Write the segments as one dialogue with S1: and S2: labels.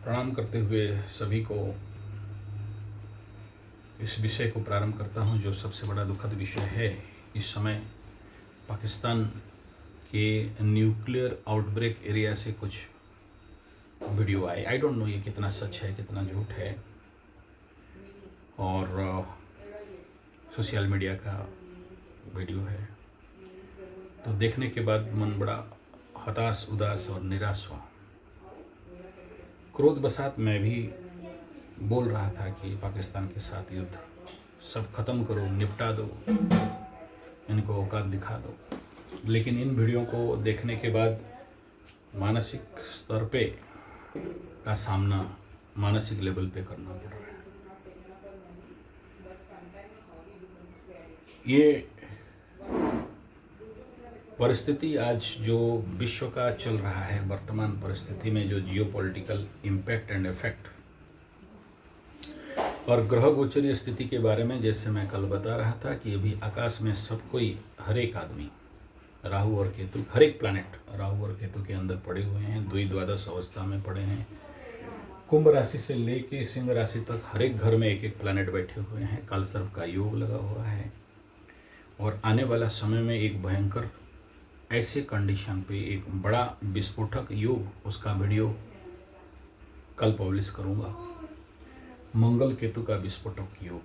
S1: प्रणाम करते हुए सभी को इस विषय को प्रारंभ करता हूं जो सबसे बड़ा दुखद विषय है। इस समय पाकिस्तान के न्यूक्लियर आउटब्रेक एरिया से कुछ वीडियो आए। आई डोंट नो ये कितना सच है कितना झूठ है, और सोशल मीडिया का वीडियो है। तो देखने के बाद मन बड़ा हताश, उदास और निराश हुआ। क्रोध बसात मैं भी बोल रहा था कि पाकिस्तान के साथ युद्ध सब खत्म करो, निपटा दो, इनको औकात दिखा दो। लेकिन इन वीडियो को देखने के बाद मानसिक स्तर पे का सामना मानसिक लेवल पे करना पड़ रहा है। ये परिस्थिति आज जो विश्व का चल रहा है, वर्तमान परिस्थिति में जो जियोपॉलिटिकल इम्पैक्ट एंड इफेक्ट और ग्रह गोचरीय स्थिति के बारे में, जैसे मैं कल बता रहा था कि अभी आकाश में सब कोई, हर एक आदमी राहु और केतु, हर एक प्लैनेट राहु और केतु के अंदर पड़े हुए हैं, द्विद्वादश अवस्था में पड़े हैं। कुंभ राशि से लेके सिंह राशि तक हर एक घर में एक एक प्लैनेट बैठे हुए हैं। कालसर्प का योग लगा हुआ है और आने वाला समय में एक भयंकर ऐसे कंडीशन पे एक बड़ा विस्फोटक योग, उसका वीडियो कल पब्लिश करूंगा। मंगल केतु का विस्फोटक योग,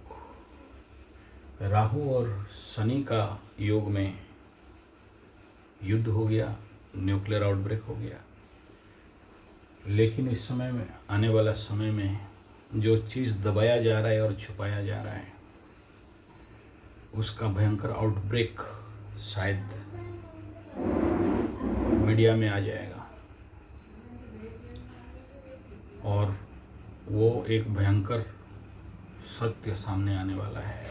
S1: राहु और शनि का योग में युद्ध हो गया, न्यूक्लियर आउटब्रेक हो गया। लेकिन इस समय में, आने वाला समय में जो चीज़ दबाया जा रहा है और छुपाया जा रहा है, उसका भयंकर आउटब्रेक शायद मीडिया में आ जाएगा और वो एक भयंकर सत्य सामने आने वाला है।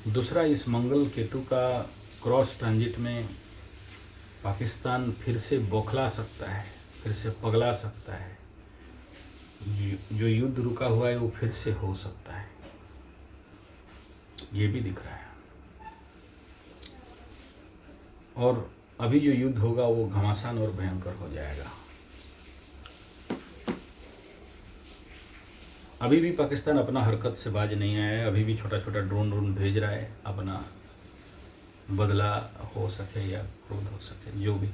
S1: दूसरा, इस मंगल केतु का क्रॉस ट्रांजिट में पाकिस्तान फिर से बौखला सकता है, फिर से पगला सकता है। जो युद्ध रुका हुआ है वो फिर से हो सकता है, ये भी दिख रहा है। और अभी जो युद्ध होगा वो घमासान और भयंकर हो जाएगा। अभी भी पाकिस्तान अपना हरकत से बाज नहीं आया है। अभी भी छोटा छोटा ड्रोन भेज रहा है, अपना बदला हो सके या क्रोध हो सके, जो भी।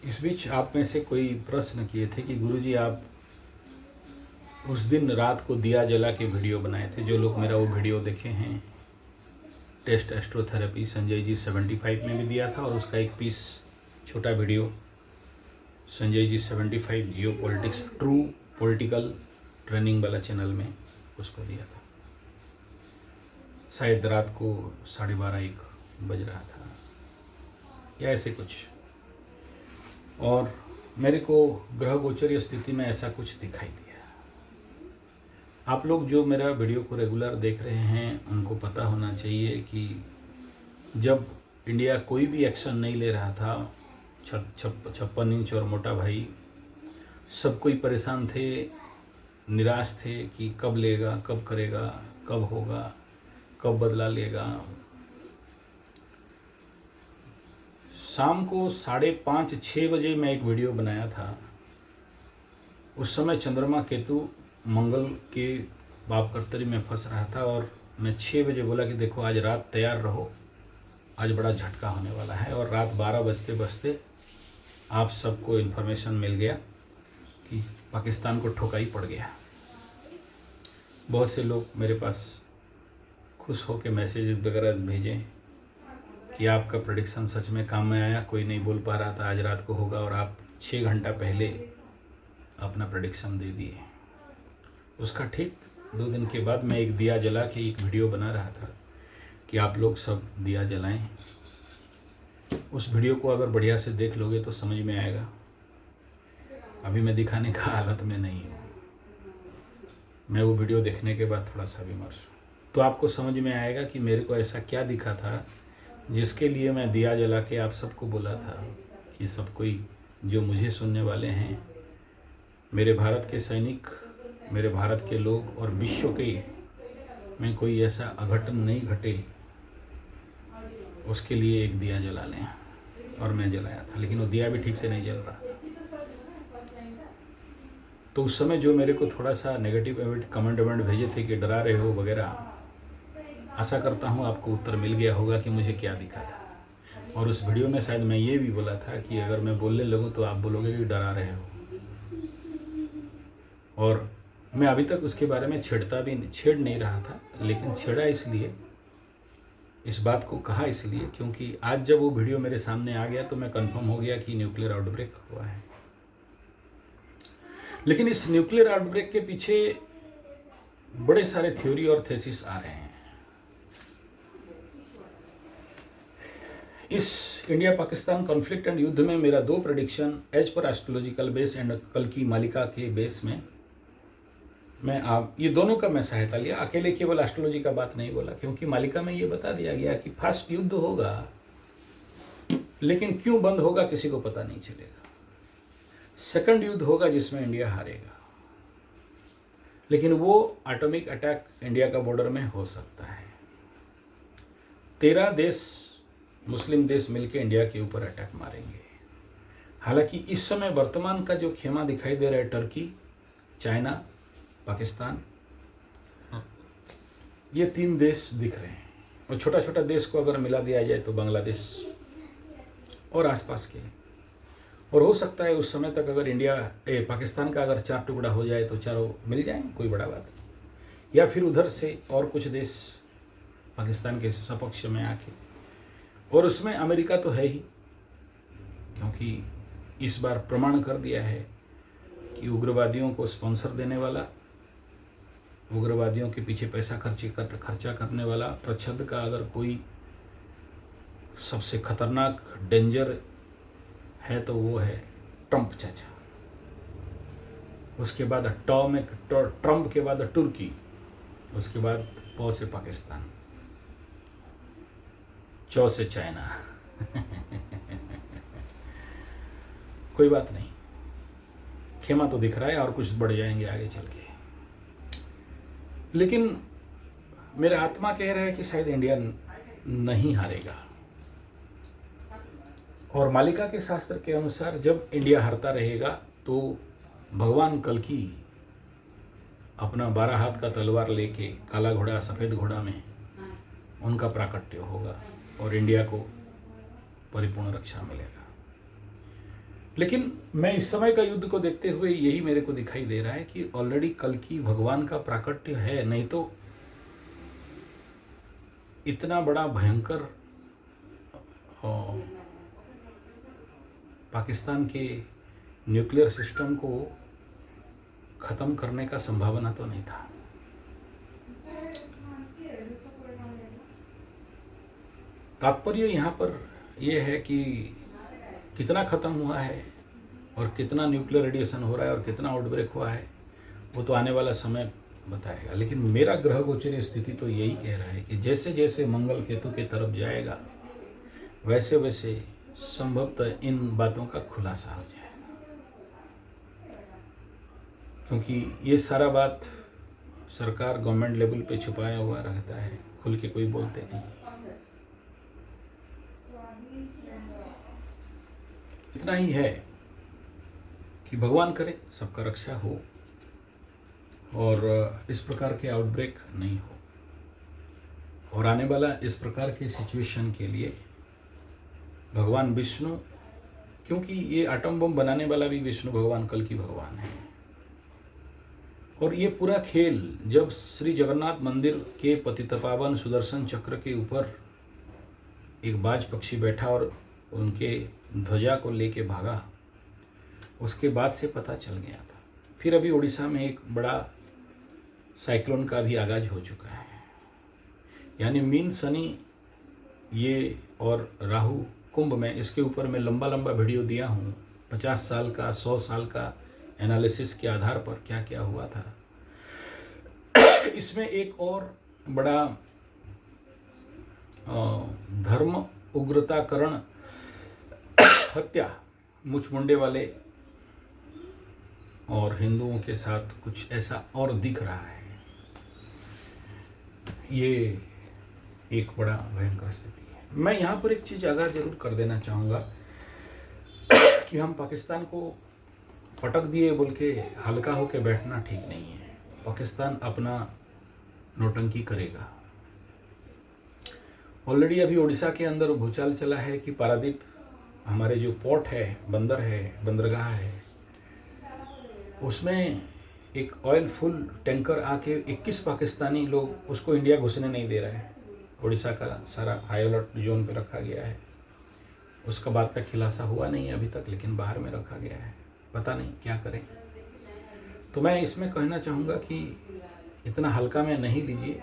S1: इस बीच आप में से कोई प्रश्न किए थे कि गुरुजी आप उस दिन रात को दिया जला के वीडियो बनाए थे। जो लोग मेरा वो वीडियो देखे हैं, टेस्ट एस्ट्रोथेरेपी संजय जी 75 में भी दिया था, और उसका एक पीस छोटा वीडियो संजय जी 75 जियो पॉलिटिक्स ट्रू पॉलिटिकल ट्रेनिंग वाला चैनल में उसको दिया था। शायद रात को 12:30-1 बज रहा था या ऐसे कुछ। और मेरे को ग्रह गोचरीय स्थिति में ऐसा कुछ दिखाई दिया। आप लोग जो मेरा वीडियो को रेगुलर देख रहे हैं उनको पता होना चाहिए कि जब इंडिया कोई भी एक्शन नहीं ले रहा था, 56 इंच और मोटा भाई सब कोई परेशान थे, निराश थे कि कब लेगा, कब करेगा, कब होगा, कब बदला लेगा। शाम को 5:30-6 बजे मैं एक वीडियो बनाया था। उस समय चंद्रमा केतु मंगल के वापकर्तरी में फंस रहा था और मैं 6 बजे बोला कि देखो आज रात तैयार रहो, आज बड़ा झटका होने वाला है। और रात 12 बजते बजते आप सबको इन्फॉर्मेशन मिल गया कि पाकिस्तान को ठोका ही पड़ गया। बहुत से लोग मेरे पास खुश हो के मैसेज वगैरह भेजें कि आपका प्रेडिक्शन सच में काम में आया। कोई नहीं बोल पा रहा था आज रात को होगा और आप 6 घंटा पहले अपना प्रेडिक्शन दे दिए। उसका ठीक 2 दिन के बाद मैं एक दिया जला के एक वीडियो बना रहा था कि आप लोग सब दिया जलाएं। उस वीडियो को अगर बढ़िया से देख लोगे तो समझ में आएगा। अभी मैं दिखाने का हालत में नहीं हूँ। मैं वो वीडियो देखने के बाद थोड़ा सा विमर्श, तो आपको समझ में आएगा कि मेरे को ऐसा क्या दिखा था जिसके लिए मैं दिया जला के आप सबको बोला था कि सब कोई जो मुझे सुनने वाले हैं, मेरे भारत के सैनिक, मेरे भारत के लोग और विश्व के में कोई ऐसा अघटन नहीं घटे, उसके लिए एक दिया जला लें। और मैं जलाया था, लेकिन वो दिया भी ठीक से नहीं जल रहा। तो उस समय जो मेरे को थोड़ा सा नेगेटिव कमेंट भेजे थे कि डरा रहे हो वगैरह, आशा करता हूँ आपको उत्तर मिल गया होगा कि मुझे क्या दिखा था। और उस वीडियो में शायद मैं ये भी बोला था कि अगर मैं बोलने लगूँ तो आप बोलोगे कि डरा रहे हो। और मैं अभी तक उसके बारे में छेड़ नहीं रहा था, लेकिन छेड़ा इसलिए, इस बात को कहा इसलिए क्योंकि आज जब वो वीडियो मेरे सामने आ गया तो मैं कंफर्म हो गया कि न्यूक्लियर आउटब्रेक हुआ है। लेकिन इस न्यूक्लियर आउटब्रेक के पीछे बड़े सारे थ्योरी और थेसिस आ रहे हैं। इस इंडिया पाकिस्तान कॉन्फ्लिक्ट एंड युद्ध में मेरा 2 prediction as per astrological base and कल की मालिका के बेस में मैं ये दोनों का मैं सहायता लिया। अकेले केवल एस्ट्रोलॉजी का बात नहीं बोला, क्योंकि मालिका में ये बता दिया गया कि फर्स्ट युद्ध होगा, लेकिन क्यों बंद होगा किसी को पता नहीं चलेगा। सेकंड युद्ध होगा जिसमें इंडिया हारेगा, लेकिन वो एटॉमिक अटैक इंडिया का बॉर्डर में हो सकता है। 13 देश, मुस्लिम देश मिलकर इंडिया के ऊपर अटैक मारेंगे। हालांकि इस समय वर्तमान का जो खेमा दिखाई दे रहा है, टर्की, चाइना, पाकिस्तान, ये 3 देश दिख रहे हैं। और छोटा छोटा देश को अगर मिला दिया जाए तो बांग्लादेश और आसपास के, और हो सकता है उस समय तक अगर पाकिस्तान का अगर 4 टुकड़ा हो जाए तो चारों मिल जाएं, कोई बड़ा बात नहीं। या फिर उधर से और कुछ देश पाकिस्तान के सपक्ष में आके, और उसमें अमेरिका तो है ही, क्योंकि इस बार प्रमाण कर दिया है कि उग्रवादियों को स्पॉन्सर देने वाला, उग्रवादियों के पीछे पैसा खर्चा करने वाला प्रच्छद का अगर कोई सबसे खतरनाक डेंजर है तो वो है ट्रंप चाचा। उसके बाद ट्रंप के बाद तुर्की, उसके बाद पौ से पाकिस्तान, चौ से चाइना। कोई बात नहीं, खेमा तो दिख रहा है और कुछ बढ़ जाएंगे आगे चल के। लेकिन मेरा आत्मा कह रहा है कि शायद इंडिया नहीं हारेगा। और मालिका के शास्त्र के अनुसार जब इंडिया हारता रहेगा तो भगवान कल्कि अपना 12 हाथ का तलवार लेके काला घोड़ा सफ़ेद घोड़ा में उनका प्राकट्य होगा और इंडिया को परिपूर्ण रक्षा मिलेगा। लेकिन मैं इस समय का युद्ध को देखते हुए यही मेरे को दिखाई दे रहा है कि ऑलरेडी कल्कि भगवान का प्राकट्य है, नहीं तो इतना बड़ा भयंकर पाकिस्तान के न्यूक्लियर सिस्टम को खत्म करने का संभावना तो नहीं था। तात्पर्य यहाँ पर यह है कि कितना ख़त्म हुआ है और कितना न्यूक्लियर रेडिएशन हो रहा है और कितना आउटब्रेक हुआ है, वो तो आने वाला समय बताएगा। लेकिन मेरा ग्रह गोचरीय स्थिति तो यही कह रहा है कि जैसे जैसे मंगल केतु के तरफ जाएगा वैसे वैसे संभवतः इन बातों का खुलासा हो जाएगा, क्योंकि ये सारा बात सरकार गवर्नमेंट लेवल पे छुपाया हुआ रहता है, खुल के कोई बोलते नहीं। इतना ही है कि भगवान करे सबका रक्षा हो और इस प्रकार के आउटब्रेक नहीं हो। और आने वाला इस प्रकार के सिचुएशन के लिए भगवान विष्णु, क्योंकि ये एटम बम बनाने वाला भी विष्णु भगवान कल्कि भगवान है, और ये पूरा खेल जब श्री जगन्नाथ मंदिर के पतितपावन सुदर्शन चक्र के ऊपर एक बाज पक्षी बैठा और उनके ध्वजा को लेके भागा, उसके बाद से पता चल गया था। फिर अभी उड़ीसा में एक बड़ा साइक्लोन का भी आगाज हो चुका है, यानी मीन शनि ये और राहु कुंभ में, इसके ऊपर मैं लंबा वीडियो दिया हूँ। 50 साल का 100 साल का एनालिसिस के आधार पर क्या क्या हुआ था। इसमें एक और बड़ा धर्म उग्रताकरण हत्या मुचमुंडे वाले और हिंदुओं के साथ कुछ ऐसा और दिख रहा है। ये एक बड़ा भयंकर स्थिति है। मैं यहाँ पर एक चीज़ आगाह जरूर कर देना चाहूँगा कि हम पाकिस्तान को पटक दिए बोल के हल्का होके बैठना ठीक नहीं है। पाकिस्तान अपना नौटंकी करेगा। ऑलरेडी अभी उड़ीसा के अंदर भूचाल चला है कि पारादीप हमारे जो पोर्ट है, बंदर है, बंदरगाह है, उसमें एक ऑयल फुल टैंकर आके 21 पाकिस्तानी लोग उसको इंडिया घुसने नहीं दे रहे हैं। उड़ीसा का सारा हाई अलर्ट जोन पे रखा गया है। उसका बात का खुलासा हुआ नहीं है अभी तक, लेकिन बाहर में रखा गया है। पता नहीं क्या करें। तो मैं इसमें कहना चाहूँगा कि इतना हल्का में नहीं लीजिए।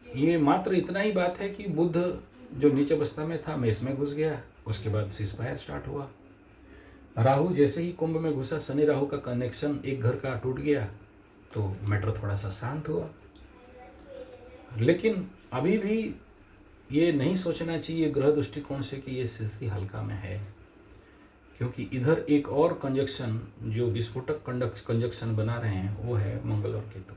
S1: ये मात्र इतना ही बात है कि बुद्ध जो नीचे अवस्था में था मेष में घुस गया, उसके बाद सीज़फायर स्टार्ट हुआ। राहु जैसे ही कुंभ में घुसा, शनि राहु का कनेक्शन एक घर का टूट गया, तो मैटर थोड़ा सा शांत हुआ। लेकिन अभी भी ये नहीं सोचना चाहिए ग्रह दृष्टिकोण से कि ये स्थिति हल्का में है, क्योंकि इधर एक और कंजक्शन जो विस्फोटक कंजक्शन बना रहे हैं वो है मंगल और केतु।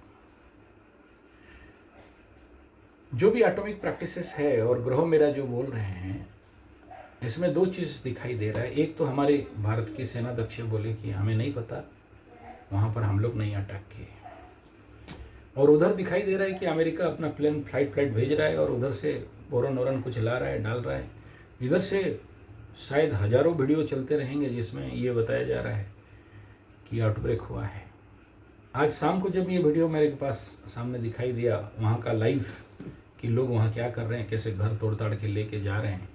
S1: जो भी एटॉमिक प्रैक्टिसेस है और ग्रह मेरा जो बोल रहे हैं, इसमें दो चीज़ दिखाई दे रहा है। एक तो हमारे भारत की सेना अध्यक्ष बोले कि हमें नहीं पता, वहाँ पर हम लोग नहीं अटैक किए, और उधर दिखाई दे रहा है कि अमेरिका अपना प्लेन फ्लाइट भेज रहा है और उधर से बोरन वोरन कुछ ला रहा है, डाल रहा है। इधर से शायद हजारों वीडियो चलते रहेंगे जिसमें ये बताया जा रहा है कि आउटब्रेक हुआ है। आज शाम को जब ये वीडियो मेरे पास सामने दिखाई दिया, वहाँ का लाइव, कि लोग वहाँ क्या कर रहे हैं, कैसे घर तोड़ ताड़ के लेके जा रहे हैं,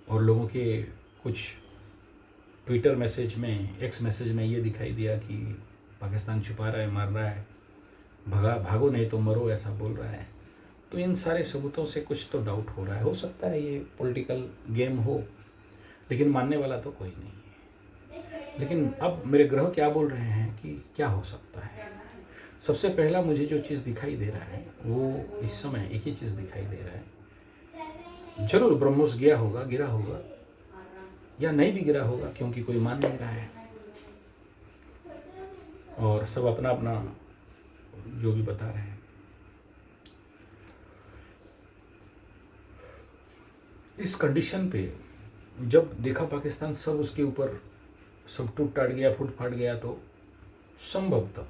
S1: और लोगों के कुछ ट्विटर मैसेज में, एक्स मैसेज में ये दिखाई दिया कि पाकिस्तान छुपा रहा है, मार रहा है, भागो नहीं तो मरो, ऐसा बोल रहा है। तो इन सारे सबूतों से कुछ तो डाउट हो रहा है। हो सकता है ये पॉलिटिकल गेम हो, लेकिन मानने वाला तो कोई नहीं है। लेकिन अब मेरे ग्रह क्या बोल रहे हैं कि क्या हो सकता है। सबसे पहला मुझे जो चीज़ दिखाई दे रहा है वो इस समय एक ही चीज़ दिखाई दे रहा है। जरूर ब्रह्मोस गया होगा, गिरा होगा, या नहीं भी गिरा होगा, क्योंकि कोई मान नहीं रहा है और सब अपना अपना जो भी बता रहे हैं। इस कंडीशन पे जब देखा पाकिस्तान सब उसके ऊपर सब टूट टाट गया, फूट फाट गया, तो संभवतः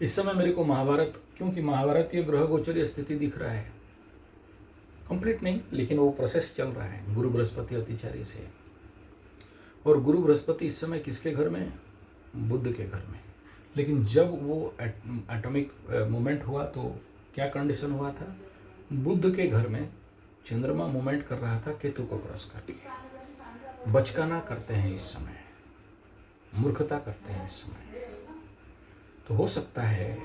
S1: इस समय मेरे को महाभारत, क्योंकि महाभारतीय ग्रह गोचरीय स्थिति दिख रहा है, कंप्लीट नहीं लेकिन वो प्रोसेस चल रहा है गुरु बृहस्पति अतिचारी से। और गुरु बृहस्पति इस समय किसके घर में? बुध के घर में। लेकिन जब वो एटॉमिक मूवमेंट हुआ तो क्या कंडीशन हुआ था? बुध के घर में चंद्रमा मूवमेंट कर रहा था केतु को क्रॉस करके। बचकाना करते हैं इस समय, मूर्खता करते हैं इस समय। तो हो सकता है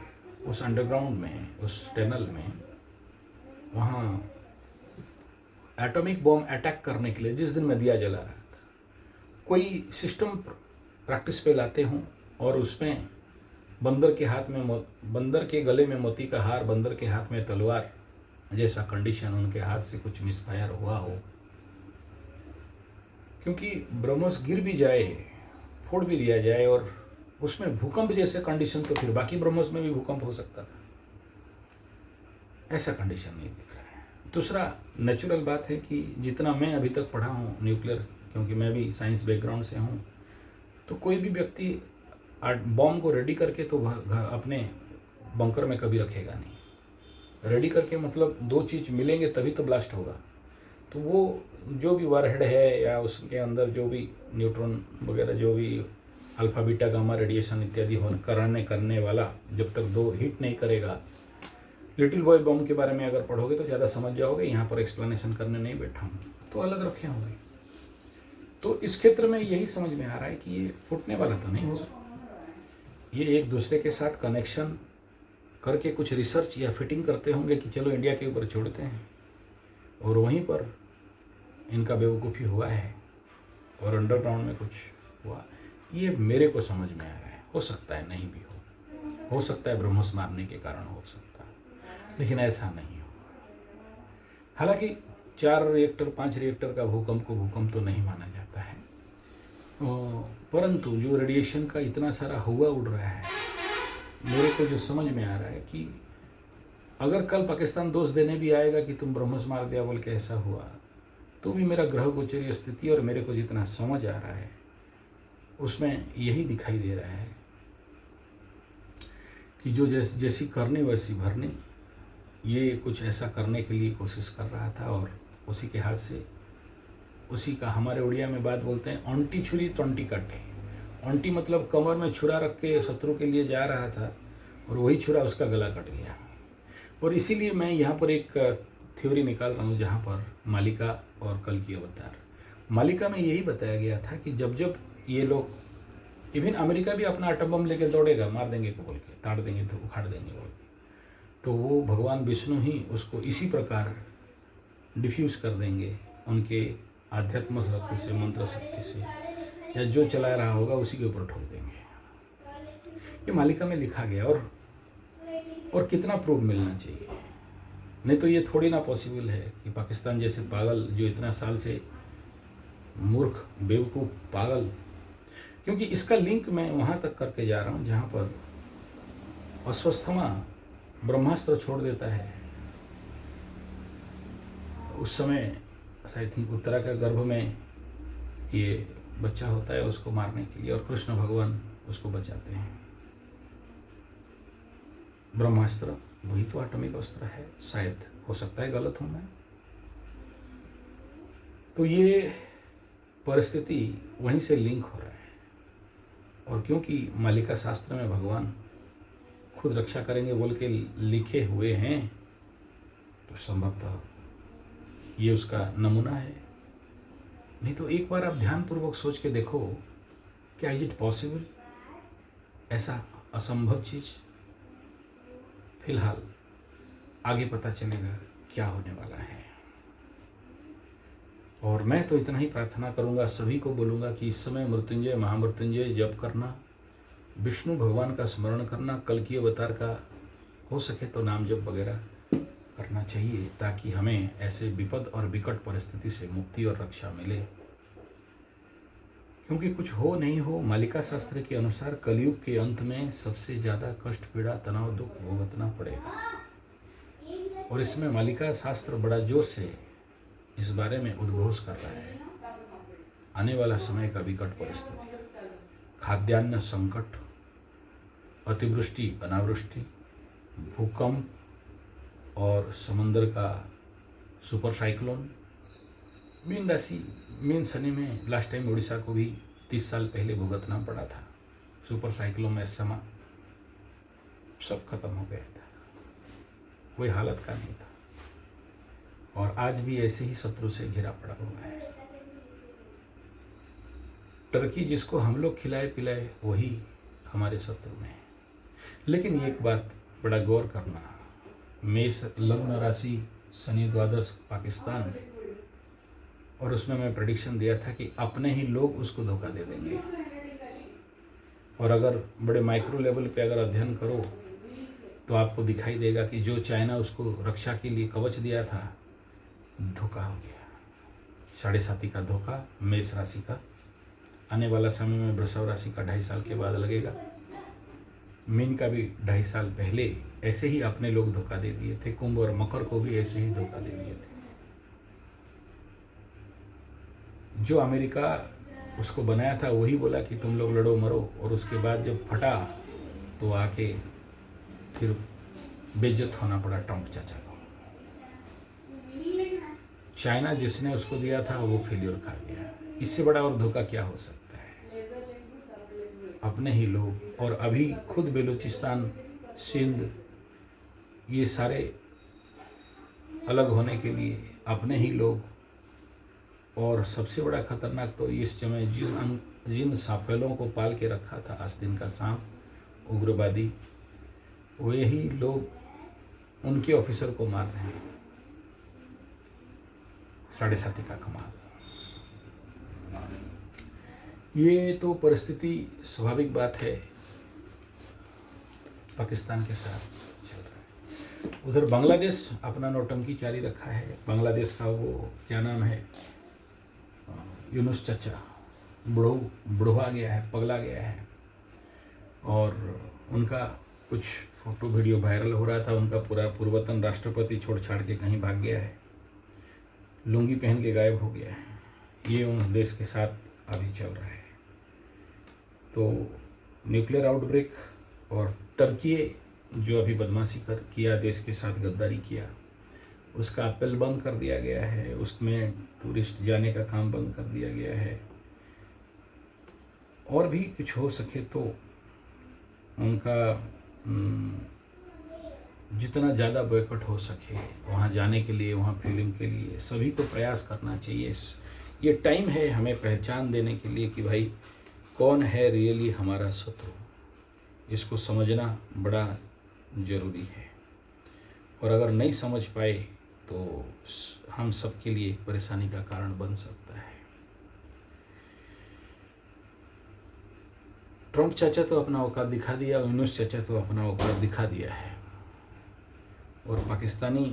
S1: उस अंडरग्राउंड में, उस टनल में, वहाँ एटॉमिक बॉम्ब अटैक करने के लिए जिस दिन मैं दिया जला रहा था, कोई सिस्टम प्रैक्टिस पे लाते हों और उसमें बंदर के हाथ में, बंदर के गले में मोती का हार, बंदर के हाथ में तलवार जैसा कंडीशन उनके हाथ से कुछ मिसफायर हुआ हो। क्योंकि ब्रह्मोस गिर भी जाए, फोड़ भी दिया जाए और उसमें भूकंप जैसे कंडीशन, तो फिर बाकी ब्रह्मोस में भी भूकंप हो सकता था। ऐसा कंडीशन नहीं दिख रहा है। दूसरा नेचुरल बात है कि जितना मैं अभी तक पढ़ा हूँ न्यूक्लियर, क्योंकि मैं भी साइंस बैकग्राउंड से हूँ, तो कोई भी व्यक्ति बॉम्ब को रेडी करके तो अपने बंकर में कभी रखेगा नहीं। रेडी करके मतलब दो चीज़ मिलेंगे तभी तो ब्लास्ट होगा। तो वो जो भी वारहेड है या उसके अंदर जो भी न्यूट्रॉन वगैरह, जो भी अल्फा बीटा गामा रेडिएशन इत्यादि करने वाला, जब तक दो हिट नहीं करेगा। लिटिल बॉय बॉम्ब के बारे में अगर पढ़ोगे तो ज़्यादा समझ जाओगे, यहाँ पर एक्सप्लेनेशन करने नहीं बैठा हूँ, तो अलग रखे होंगे। तो इस क्षेत्र में यही समझ में आ रहा है कि ये फूटने वाला तो नहीं होगा। ये एक दूसरे के साथ कनेक्शन करके कुछ रिसर्च या फिटिंग करते होंगे कि चलो इंडिया के ऊपर छोड़ते हैं, और वहीं पर इनका बेवकूफ़ी हुआ है और अंडरग्राउंड में कुछ हुआ। ये मेरे को समझ में आ रहा है। हो सकता है नहीं भी हो सकता है ब्रह्मोस मारने के कारण हो सकता है, लेकिन ऐसा नहीं हो। हालांकि 4 रिएक्टर 5 रिएक्टर का भूकंप को भूकंप तो नहीं माना जाता है, परंतु जो रेडिएशन का इतना सारा हुआ उड़ रहा है, मेरे को जो समझ में आ रहा है कि अगर कल पाकिस्तान दोष देने भी आएगा कि तुम ब्रह्मोस मार दिया बोल के ऐसा हुआ, तो भी मेरा ग्रह गोचरीय स्थिति और मेरे को जितना समझ आ रहा है उसमें यही दिखाई दे रहा है कि जो जैसी करनी वैसी भरनी, ये कुछ ऐसा करने के लिए कोशिश कर रहा था और उसी के हाथ से, उसी का, हमारे उड़िया में बात बोलते हैं ऑंटी छुरी तंटी काटे। ऑंटी मतलब कमर में छुरा रख के शत्रु के लिए जा रहा था और वही छुरा उसका गला कट गया। और इसीलिए मैं यहाँ पर एक थ्योरी निकाल रहा हूँ जहाँ पर मालिका और कल्कि अवतार, मालिका में यही बताया गया था कि जब जब ये लोग, इवन अमेरिका भी अपना एटम बम लेके दौड़ेगा, मार देंगे को बोल के, ताड़ देंगे तो उखाड़ देंगे बोल के, तो वो भगवान विष्णु ही उसको इसी प्रकार डिफ्यूज़ कर देंगे उनके आध्यात्म शक्ति से, मंत्र शक्ति से, या जो चला रहा होगा उसी के ऊपर ठोक देंगे। ये मालिका में लिखा गया। और कितना प्रूफ मिलना चाहिए, नहीं तो ये थोड़ी ना पॉसिबल है कि पाकिस्तान जैसे पागल, जो इतना साल से मूर्ख, बेवकूफ़, पागल, क्योंकि इसका लिंक मैं वहाँ तक करके जा रहा हूँ जहाँ पर अश्वत्थामा ब्रह्मास्त्र छोड़ देता है। उस समय आई थिंक उत्तरा के गर्भ में ये बच्चा होता है उसको मारने के लिए, और कृष्ण भगवान उसको बचाते हैं। ब्रह्मास्त्र वही तो एटॉमिक अस्त्र है, शायद, हो सकता है गलत हूँ मैं। तो ये परिस्थिति वहीं से लिंक हो रहा है। और क्योंकि मालिका शास्त्र में भगवान खुद रक्षा करेंगे बोल के लिखे हुए हैं, तो संभवतः ये उसका नमूना है। नहीं तो एक बार आप ध्यानपूर्वक सोच के देखो, क्या इज इट पॉसिबल, ऐसा असंभव चीज। फिलहाल आगे पता चलेगा क्या होने वाला है। और मैं तो इतना ही प्रार्थना करूंगा, सभी को बोलूंगा कि इस समय मृत्युंजय, महामृत्युंजय जप करना, विष्णु भगवान का स्मरण करना, कल्कि अवतार का हो सके तो नाम जप वगैरह करना चाहिए, ताकि हमें ऐसे विपद और विकट परिस्थिति से मुक्ति और रक्षा मिले। क्योंकि कुछ हो नहीं हो, मालिका शास्त्र के अनुसार कलयुग के अंत में सबसे ज़्यादा कष्ट, पीड़ा, तनाव, दुख भुगतना पड़ेगा। और इसमें मालिका शास्त्र बड़ा जोर से इस बारे में उद्घोष कर रहा है। आने वाला समय का विकट परिस्थिति, खाद्यान्न संकट, अतिवृष्टि, अनावृष्टि, भूकंप और समुद्र का सुपर साइक्लोन। मीन राशि, मीन शनि में लास्ट टाइम उड़ीसा को भी 30 साल पहले भुगतना पड़ा था। सुपर साइक्लोन में समा सब खत्म हो गया था, कोई हालत का नहीं था। और आज भी ऐसे ही शत्रु से घिरा पड़ा हुआ है। टर्की जिसको हम लोग खिलाए पिलाए वही हमारे शत्रु में है। लेकिन एक बात बड़ा गौर करना, मेष लग्न राशि, शनि द्वादश पाकिस्तान, और उसमें मैं प्रेडिक्शन दिया था कि अपने ही लोग उसको धोखा दे देंगे। और अगर बड़े माइक्रो लेवल पे अगर अध्ययन करो तो आपको दिखाई देगा कि जो चाइना उसको रक्षा के लिए कवच दिया था, धोखा हो गया। 7.5 का धोखा मेष राशि का। आने वाला समय में वृषभ राशि का 2.5 साल के बाद लगेगा। मीन का भी 2.5 साल पहले ऐसे ही अपने लोग धोखा दे दिए थे। कुंभ और मकर को भी ऐसे ही धोखा दे दिए थे। जो अमेरिका उसको बनाया था वही बोला कि तुम लोग लड़ो मरो, और उसके बाद जब फटा तो आके फिर बेइज्जत होना पड़ा ट्रंप चाचा को। चाइना जिसने उसको दिया था वो फेलियर खा गया। इससे बड़ा और धोखा क्या हो सकता है? अपने ही लोग। और अभी खुद बेलूचिस्तान, सिंध, ये सारे अलग होने के लिए अपने ही लोग। और सबसे बड़ा खतरनाक तो इस समय जिन सांपेलों को पाल के रखा था, आस्तीन का सांप, उग्रवादी, वो यही लोग उनके ऑफिसर को मार रहे हैं। 7.5 का कमाल। ये तो परिस्थिति स्वाभाविक बात है पाकिस्तान के साथ चल रहा है। उधर बांग्लादेश अपना नौटंकी जारी रखा है। बांग्लादेश का वो क्या नाम है, यूनुस चचा, बुढ़वा गया है, पगला गया है। और उनका कुछ फोटो वीडियो वायरल हो रहा था। उनका पूरा पूर्वतन राष्ट्रपति छोड़ छाड़ के कहीं भाग गया है, लुंगी पहन के गायब हो गया है। ये उन देश के साथ अभी चल रहा है। तो न्यूक्लियर आउटब्रेक और टर्की जो अभी बदमाशी किया, देश के साथ गद्दारी किया, उसका अपील बंद कर दिया गया है, उसमें टूरिस्ट जाने का काम बंद कर दिया गया है। और भी कुछ हो सके तो उनका जितना ज़्यादा बॉयकॉट हो सके वहाँ जाने के लिए, वहाँ फिल्म के लिए सभी को प्रयास करना चाहिए। ये टाइम है हमें पहचान देने के लिए कि भाई कौन है रियली हमारा शत्रु, इसको समझना बड़ा ज़रूरी है। और अगर नहीं समझ पाए तो हम सबके लिए एक परेशानी का कारण बन सकता है। ट्रंप चाचा तो अपना औकात दिखा दिया, यूनुस चाचा तो अपना औकात दिखा दिया है, और पाकिस्तानी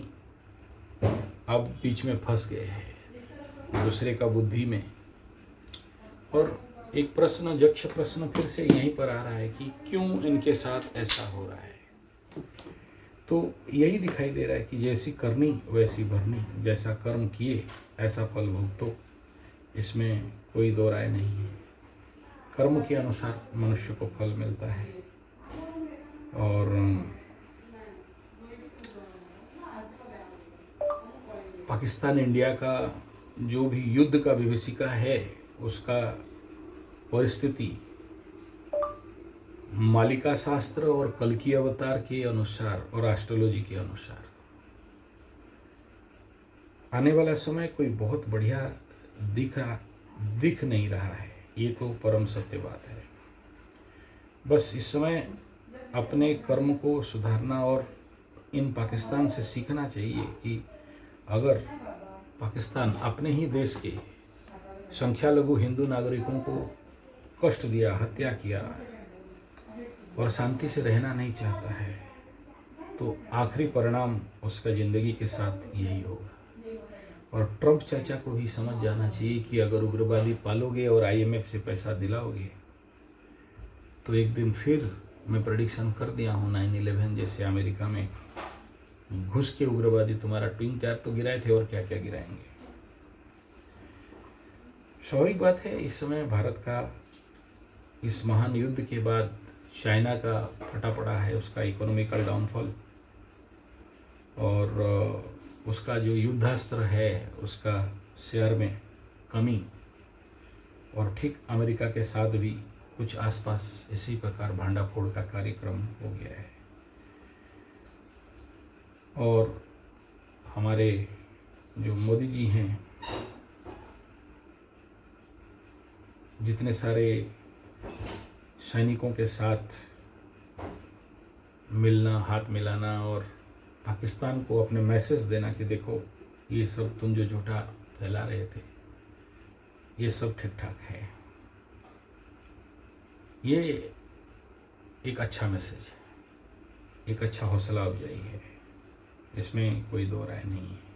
S1: अब बीच में फंस गए हैं दूसरे का बुद्धि में। और एक प्रश्न, यक्ष प्रश्न फिर से यहीं पर आ रहा है कि क्यों इनके साथ ऐसा हो रहा है। तो यही दिखाई दे रहा है कि जैसी करनी वैसी भरनी, जैसा कर्म किए ऐसा फल भुगतो, इसमें कोई दो राय नहीं है। कर्म के अनुसार मनुष्य को फल मिलता है। और पाकिस्तान इंडिया का जो भी युद्ध का विभीषिका है, उसका परिस्थिति मालिका शास्त्र और कल्कि अवतार के अनुसार और एस्ट्रोलॉजी के अनुसार आने वाला समय कोई बहुत बढ़िया दिख नहीं रहा है। ये तो परम सत्य बात है। बस इस समय अपने कर्म को सुधारना और इन पाकिस्तान से सीखना चाहिए कि अगर पाकिस्तान अपने ही देश के संख्यालघु हिंदू नागरिकों को कष्ट दिया, हत्या किया और शांति से रहना नहीं चाहता है, तो आखिरी परिणाम उसका ज़िंदगी के साथ यही होगा। और ट्रंप चाचा को भी समझ जाना चाहिए कि अगर उग्रवादी पालोगे और IMF से पैसा दिलाओगे तो एक दिन फिर, मैं प्रेडिक्शन कर दिया हूँ, 9/11 जैसे अमेरिका में घुस के उग्रवादी तुम्हारा ट्विन टायर तो गिराए थे और क्या क्या गिराएंगे। स्वाभाविक बात है, इस समय भारत का इस महान युद्ध के बाद चाइना का फटा पड़ा है, उसका इकोनॉमिकल डाउनफॉल और उसका जो युद्धास्त्र है उसका शेयर में कमी, और ठीक अमेरिका के साथ भी कुछ आसपास इसी प्रकार भांडाफोड़ का कार्यक्रम हो गया है। और हमारे जो मोदी जी हैं, जितने सारे सैनिकों के साथ मिलना, हाथ मिलाना और पाकिस्तान को अपने मैसेज देना कि देखो ये सब तुम जो झूठा फैला रहे थे ये सब ठीक ठाक है, ये एक अच्छा मैसेज है, एक अच्छा हौसला अफजाई है, इसमें कोई दो राय नहीं है।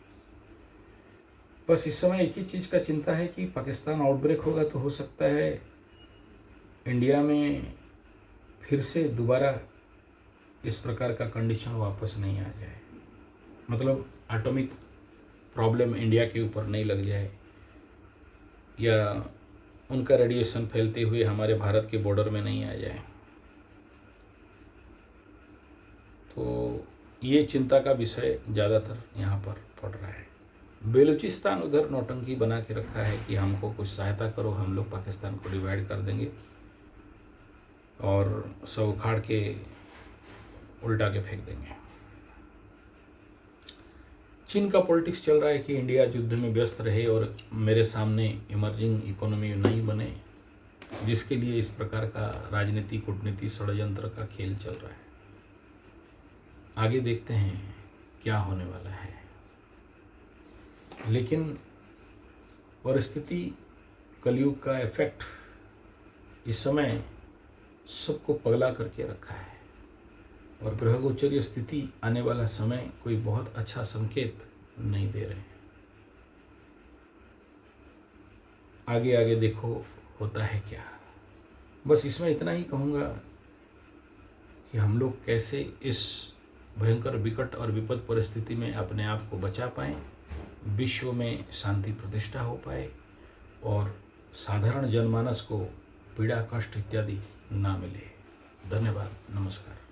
S1: बस इस समय एक ही चीज़ का चिंता है कि पाकिस्तान आउटब्रेक होगा तो हो सकता है इंडिया में फिर से दोबारा इस प्रकार का कंडीशन वापस नहीं आ जाए, मतलब एटॉमिक प्रॉब्लम इंडिया के ऊपर नहीं लग जाए, या उनका रेडिएशन फैलते हुए हमारे भारत के बॉर्डर में नहीं आ जाए। तो ये चिंता का विषय ज़्यादातर यहाँ पर पड़ रहा है। बेलूचिस्तान उधर नौटंकी बना के रखा है कि हमको कुछ सहायता करो, हम लोग पाकिस्तान को डिवाइड कर देंगे और सब उखाड़ के उल्टा के फेंक देंगे। चीन का पॉलिटिक्स चल रहा है कि इंडिया युद्ध में व्यस्त रहे और मेरे सामने इमर्जिंग इकोनॉमी नहीं बने, जिसके लिए इस प्रकार का राजनीति, कूटनीति, षड्यंत्र का खेल चल रहा है। आगे देखते हैं क्या होने वाला है। लेकिन परिस्थिति, कलयुग का इफेक्ट इस समय सबको पगला करके रखा है, और ग्रह गोचरीय स्थिति आने वाला समय कोई बहुत अच्छा संकेत नहीं दे रहे हैं। आगे आगे देखो होता है क्या। बस इसमें इतना ही कहूँगा कि हम लोग कैसे इस भयंकर विकट और विपद परिस्थिति में अपने आप को बचा पाएँ, विश्व में शांति प्रतिष्ठा हो पाए और साधारण जनमानस को पीड़ा कष्ट इत्यादि ना मिले। धन्यवाद, नमस्कार।